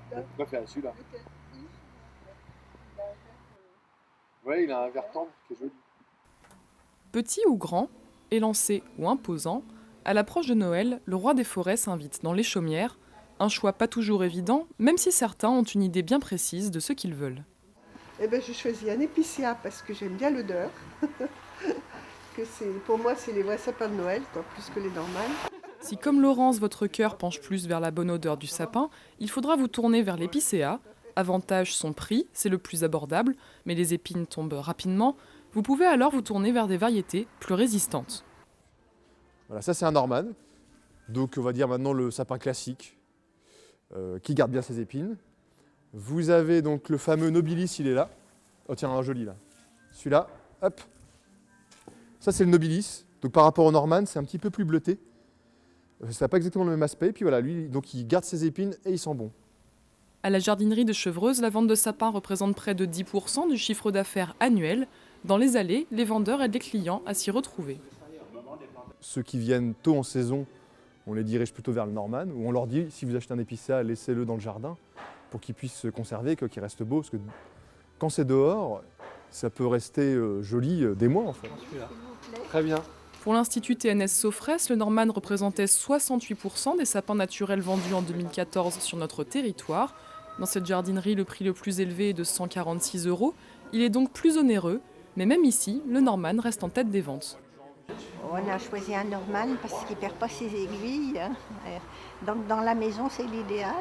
T'as préféré celui-là. Ouais, il a un vert tendre qui est joli. Petit ou grand, élancé ou imposant, à l'approche de Noël, le roi des forêts s'invite dans les chaumières, un choix pas toujours évident, même si certains ont une idée bien précise de ce qu'ils veulent. Eh ben, j'ai choisi un épicéa parce que j'aime bien l'odeur. Pour moi, c'est les vrais sapins de Noël, quoi, plus que les normales. Si comme Laurence, votre cœur penche plus vers la bonne odeur du sapin, il faudra vous tourner vers l'épicéa. Avantage son prix, c'est le plus abordable, mais les épines tombent rapidement. Vous pouvez alors vous tourner vers des variétés plus résistantes. Voilà, ça c'est un Norman. Donc on va dire maintenant le sapin classique, qui garde bien ses épines. Vous avez donc le fameux Nobilis, il est là. Oh tiens, un joli là. Celui-là, hop. Ça c'est le Nobilis. Donc par rapport au Norman, c'est un petit peu plus bleuté. Ça n'a pas exactement le même aspect. Puis voilà, lui, donc il garde ses épines et il sent bon. À la jardinerie de Chevreuse, la vente de sapins représente près de 10% du chiffre d'affaires annuel. Dans les allées, les vendeurs aident les clients à s'y retrouver. Ceux qui viennent tôt en saison, on les dirige plutôt vers le Norman, ou on leur dit, si vous achetez un épicéa, laissez-le dans le jardin pour qu'il puisse se conserver, qu'il reste beau. Parce que quand c'est dehors, ça peut rester joli des mois en fait. Très bien. Pour l'Institut TNS Sofres, le Norman représentait 68% des sapins naturels vendus en 2014 sur notre territoire. Dans cette jardinerie, le prix le plus élevé est de 146 €. Il est donc plus onéreux, mais même ici, le Norman reste en tête des ventes. On a choisi un Norman parce qu'il ne perd pas ses aiguilles, hein. Donc dans la maison, c'est l'idéal.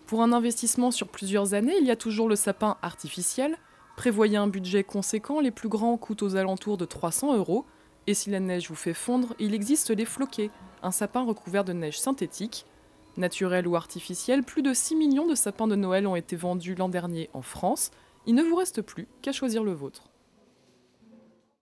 Pour un investissement sur plusieurs années, il y a toujours le sapin artificiel. Prévoyez un budget conséquent, les plus grands coûtent aux alentours de 300 €. Et si la neige vous fait fondre, il existe les floquets, un sapin recouvert de neige synthétique. Naturel ou artificiel, plus de 6 millions de sapins de Noël ont été vendus l'an dernier en France. Il ne vous reste plus qu'à choisir le vôtre.